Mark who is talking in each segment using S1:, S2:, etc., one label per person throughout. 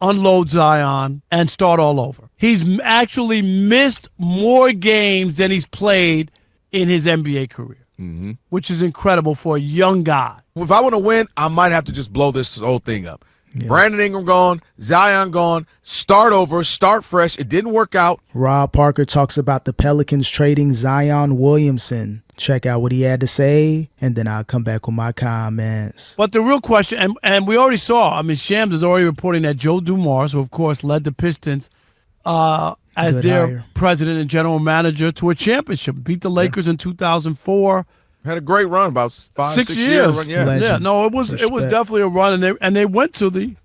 S1: unload Zion and start all over. He's actually missed more games than he's played in his NBA career, which is incredible for a young guy.
S2: If I want to win, I might have to just blow this whole thing up. Yeah. Brandon Ingram gone, Zion gone, start over, start fresh. It didn't work out.
S3: Rob Parker talks about the Pelicans trading Zion Williamson. Check out what he had to say, and then I'll come back with my comments.
S1: But the real question, and we already saw, I mean, Shams is already reporting that Joe Dumars, who of course led the Pistons as their president and general manager to a championship, beat the Lakers in 2004.
S2: Had a great run, about 5-6 years. Run,
S1: yeah. No, it was definitely a run, and they went to the.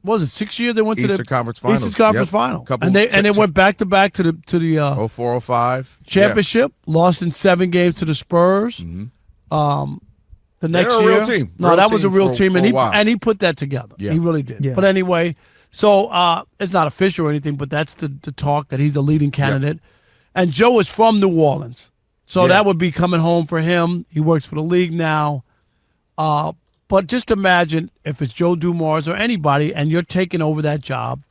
S1: Was it 6 years? They went to the
S2: Conference Finals.
S1: Eastern Conference Final, and they went back to back to the
S2: 04-05
S1: championship. Lost in 7 games to the Spurs. The next year,
S2: real team.
S1: No, that was a real team, and he put that together.
S2: Yeah.
S1: He really did.
S3: Yeah.
S1: But anyway, so it's not official or anything, but that's the talk that he's the leading candidate. Yep. And Joe is from New Orleans. So that would be coming home for him. He works for the league now. But just imagine if it's Joe Dumars or anybody and you're taking over that job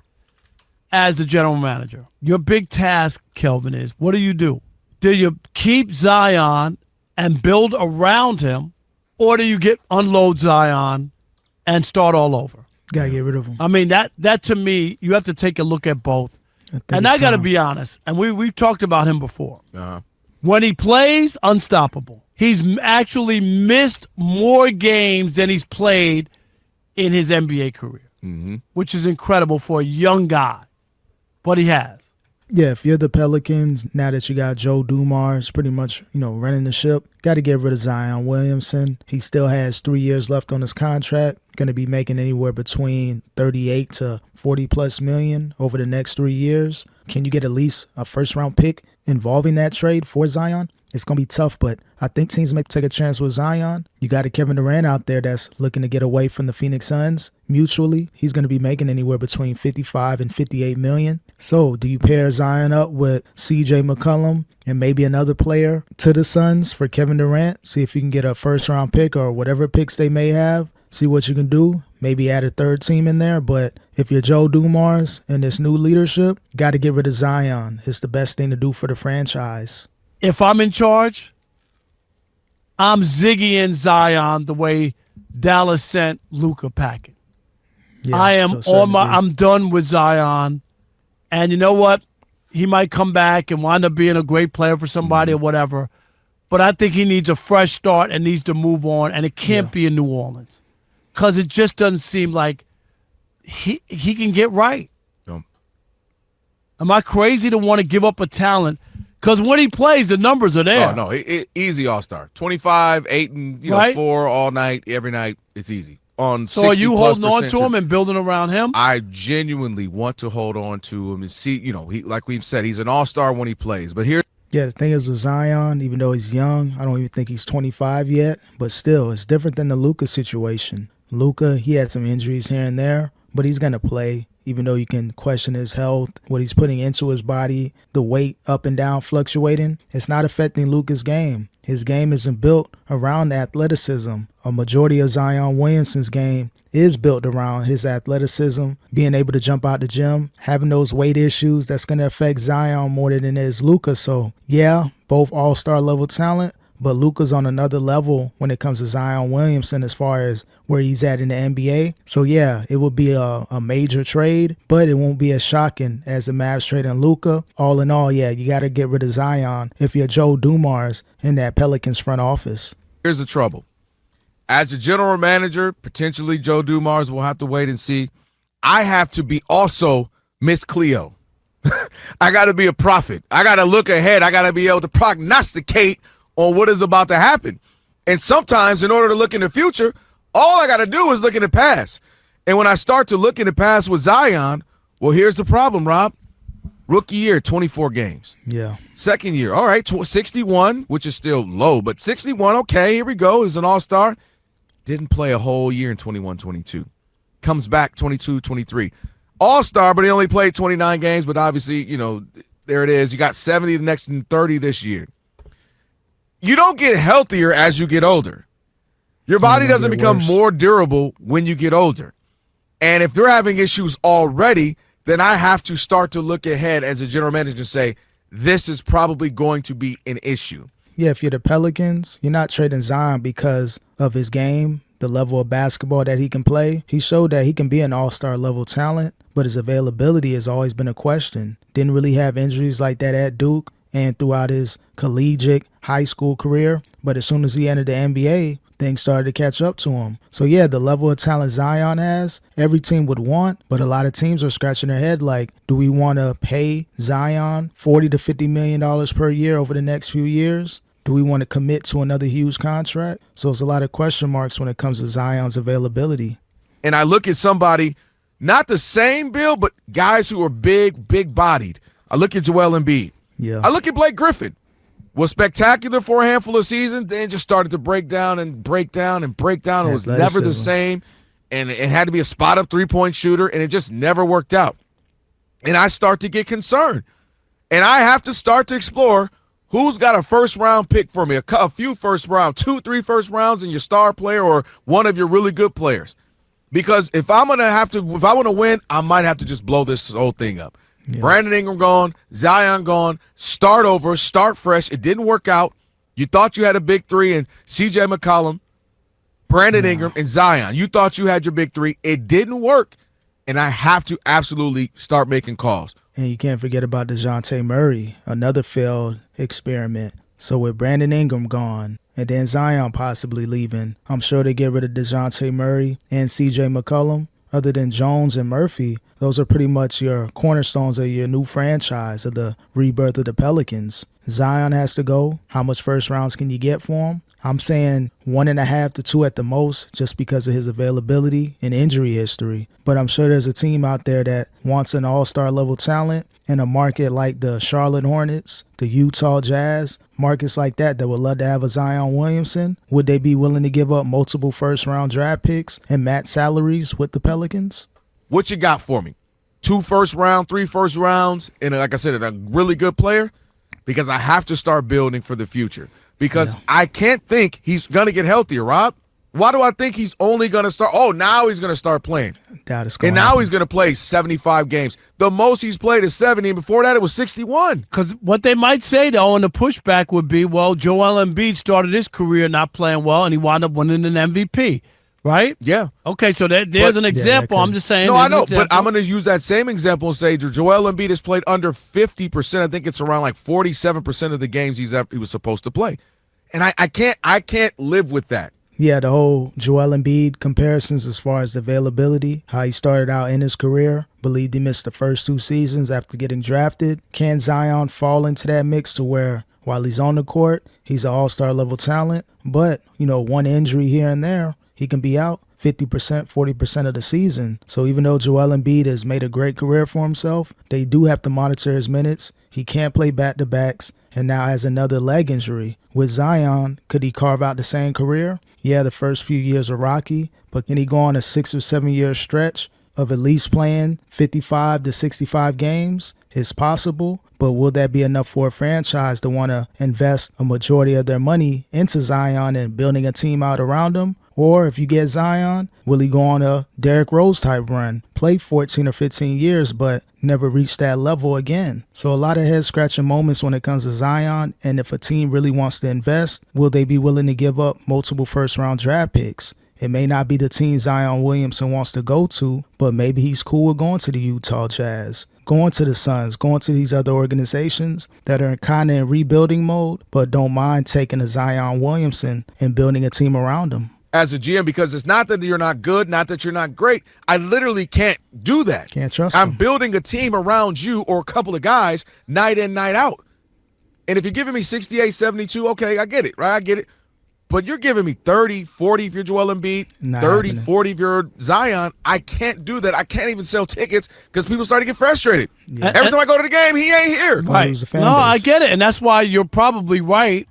S1: as the general manager. Your big task, Kelvin, is what do? Do you keep Zion and build around him, or do you unload Zion and start all over?
S3: Got to get rid of him.
S1: I mean, that to me, you have to take a look at both. And I got to be honest, and we've talked about him before. When he plays, unstoppable. He's actually missed more games than he's played in his NBA career, which is incredible for a young guy. But he has.
S3: Yeah, if you're the Pelicans, now that you got Joe Dumars pretty much, running the ship, got to get rid of Zion Williamson. He still has 3 years left on his contract, going to be making anywhere between 38 to 40+ million over the next 3 years. Can you get at least a first-round pick involving that trade for Zion? It's going to be tough, but I think teams may take a chance with Zion. You got a Kevin Durant out there that's looking to get away from the Phoenix Suns mutually. He's going to be making anywhere between 55 and 58 million. So do you pair Zion up with CJ McCollum and maybe another player to the Suns for Kevin Durant? See if you can get a first-round pick or whatever picks they may have. See what you can do. Maybe add a third team in there. But if you're Joe Dumars and this new leadership, got to get rid of Zion. It's the best thing to do for the franchise.
S1: If I'm in charge, I'm Ziggy and Zion the way Dallas sent Luka packing. Yeah, I'm done with Zion. And you know what? He might come back and wind up being a great player for somebody or whatever. But I think he needs a fresh start and needs to move on. And it can't be in New Orleans. Because it just doesn't seem like he can get right. Am I crazy to want to give up a talent? Because when he plays, the numbers are there.
S2: Oh, no, easy all-star. 25, 8, and 4 all night, every night. It's easy. So
S1: are you holding on to him and building around him?
S2: I genuinely want to hold on to him and see, he, like we've said, he's an all-star when he plays. But here.
S3: Yeah, the thing is with Zion, even though he's young, I don't even think he's 25 yet. But still, it's different than the Luka situation. Luka, he had some injuries here and there, but he's going to play. Even though you can question his health, what he's putting into his body, the weight up and down fluctuating, it's not affecting Luka's game. His game isn't built around athleticism. A majority of Zion Williamson's game is built around his athleticism, being able to jump out the gym, having those weight issues that's going to affect Zion more than it is Luka. So, yeah, both all-star level talent, but Luka's on another level when it comes to Zion Williamson as far as where he's at in the NBA. So, yeah, it would be a major trade, but it won't be as shocking as the Mavs trade in Luka. All in all, yeah, you got to get rid of Zion if you're Joe Dumars in that Pelicans front office.
S2: Here's the trouble. As a general manager, potentially Joe Dumars will have to wait and see. I have to be also Miss Cleo. I got to be a prophet. I got to look ahead. I got to be able to prognosticate on what is about to happen. And sometimes in order to look in the future, all I got to do is look in the past. And when I start to look in the past with Zion, well, here's the problem, Rob. Rookie year, 24 games.
S3: Yeah.
S2: Second year, all right, 61, which is still low, but 61, okay, here we go. He was an all-star. Didn't play a whole year in 21-22. Comes back 22-23. All-star, but he only played 29 games, but obviously, there it is. You got 70 the next and 30 this year. You don't get healthier as you get older. Your body doesn't become more durable when you get older. And if they're having issues already, then I have to start to look ahead as a general manager and say, this is probably going to be an issue.
S3: Yeah, if you're the Pelicans, you're not trading Zion because of his game, the level of basketball that he can play. He showed that he can be an all-star level talent, but his availability has always been a question. Didn't really have injuries like that at Duke and throughout his collegiate high school career. But as soon as he entered the NBA, things started to catch up to him. So yeah, the level of talent Zion has, every team would want, but a lot of teams are scratching their head like, do we want to pay Zion $40 to $50 million per year over the next few years? Do we want to commit to another huge contract? So it's a lot of question marks when it comes to Zion's availability.
S2: And I look at somebody, not the same bill, but guys who are big-bodied. I look at Joel Embiid.
S3: Yeah.
S2: I look at Blake Griffin. Was spectacular for a handful of seasons, then just started to break down. It was never the same, and it had to be a spot-up three-point shooter, and it just never worked out. And I start to get concerned. And I have to start to explore who's got a first-round pick for me, a few first-round, 2-3 first rounds in your star player or one of your really good players. Because if I want to win, I might have to just blow this whole thing up. Yeah. Brandon Ingram gone, Zion gone, start over, start fresh. It didn't work out. You thought you had a big three in C.J. McCollum, Brandon Ingram, and Zion. You thought you had your big three. It didn't work, and I have to absolutely start making calls.
S3: And you can't forget about DeJounte Murray, another failed experiment. So with Brandon Ingram gone and then Zion possibly leaving, I'm sure they get rid of DeJounte Murray and C.J. McCollum. Other than Jones and Murphy, those are pretty much your cornerstones of your new franchise, of the rebirth of the Pelicans. Zion has to go. How much first rounds can you get for him? I'm saying 1.5 to 2 at the most, just because of his availability and injury history. But I'm sure there's a team out there that wants an all-star level talent in a market like the Charlotte Hornets, the Utah Jazz, markets like that would love to have a Zion Williamson. Would they be willing to give up multiple first-round draft picks and match salaries with the Pelicans?
S2: What you got for me? 2 first round, 3 first rounds, and like I said, a really good player? Because I have to start building for the future. Because I can't think he's going to get healthier, Rob. Why do I think he's only going to start? Oh, now he's going to start playing. And now he's going to play 75 games. The most he's played is 70, and before that it was 61.
S1: Because what they might say, though, and the pushback would be, well, Joel Embiid started his career not playing well, and he wound up winning an MVP, right?
S2: Yeah.
S1: Okay, so there's an example. I'm just saying.
S2: No, I know, but I'm going to use that same example and say Joel Embiid has played under 50%. I think it's around like 47% of the games he was supposed to play. And I can't live with that.
S3: Yeah, the whole Joel Embiid comparisons as far as the availability, how he started out in his career, believed he missed the first 2 seasons after getting drafted. Can Zion fall into that mix to where while he's on the court, he's an all-star level talent, but, one injury here and there, he can be out 50%, 40% of the season. So even though Joel Embiid has made a great career for himself, they do have to monitor his minutes. He can't play back-to-backs and now has another leg injury. With Zion, could he carve out the same career? Yeah, the first few years are rocky, but can he go on a 6 or 7 year stretch of at least playing 55 to 65 games? It's possible, but will that be enough for a franchise to want to invest a majority of their money into Zion and building a team out around him? Or if you get Zion, will he go on a Derrick Rose type run, play 14 or 15 years, but never reach that level again? So a lot of head-scratching moments when it comes to Zion, and if a team really wants to invest, will they be willing to give up multiple first-round draft picks? It may not be the team Zion Williamson wants to go to, but maybe he's cool with going to the Utah Jazz, going to the Suns, going to these other organizations that are kind of in rebuilding mode, but don't mind taking a Zion Williamson and building a team around him.
S2: As a GM, because it's not that you're not good, not that you're not great. I literally can't do that.
S3: Can't trust
S2: I'm
S3: him.
S2: building a team around you or a couple of guys night in, night out. And if you're giving me 68, 72, okay, I get it, right? I get it. But you're giving me 30, 40 if you're Joel Embiid, 30, 40 if you're Zion. I can't do that. I can't even sell tickets because people start to get frustrated. Yeah. Every time I go to the game, he ain't here.
S1: Right. No, I get it. And that's why you're probably right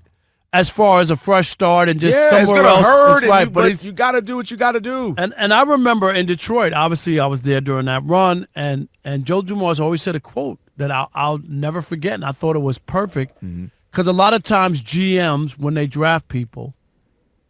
S1: as far as a fresh start and just somewhere else.
S2: It's going to hurt, but you got to do what you got to do.
S1: And I remember in Detroit, obviously I was there during that run, and Joe Dumars always said a quote that I'll never forget, and I thought it was perfect because a lot of times GMs, when they draft people,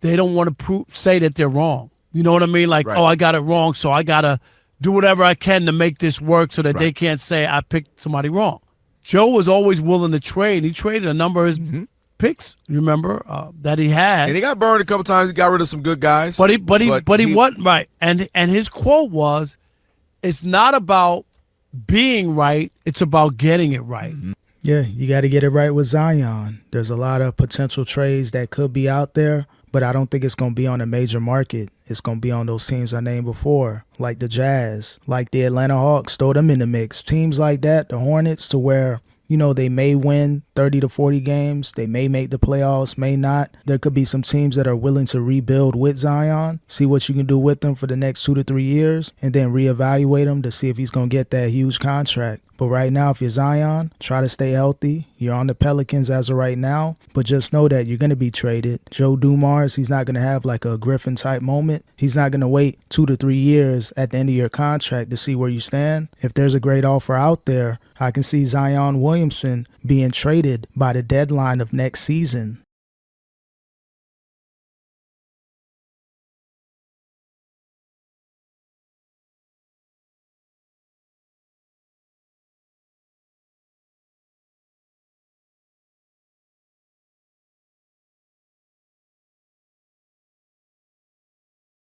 S1: they don't want to say that they're wrong. You know what I mean? Like, right. Oh, I got it wrong, so I got to do whatever I can to make this work so that they can't say I picked somebody wrong. Joe was always willing to trade. He traded a number of his picks, remember, that he had.
S2: And he got burned a couple times. He got rid of some good guys.
S1: But he wasn't right. And his quote was, it's not about being right, it's about getting it right.
S3: Yeah, you got to get it right with Zion. There's a lot of potential trades that could be out there, but I don't think it's going to be on a major market. It's going to be on those teams I named before, like the Jazz, like the Atlanta Hawks. Throw them in the mix. Teams like that, the Hornets, to where, you know, they may win 30 to 40 games. They may make the playoffs, may not. There could be some teams that are willing to rebuild with Zion, see what you can do with them for the next 2 to 3 years, and then reevaluate him to see if he's going to get that huge contract. But right now, if you're Zion, try to stay healthy. You're on the Pelicans as of right now, but just know that you're going to be traded. Joe Dumars, he's not going to have like a Griffin-type moment. He's not going to wait 2 to 3 years at the end of your contract to see where you stand. If there's a great offer out there, I can see Zion Williamson being traded by the deadline of next season.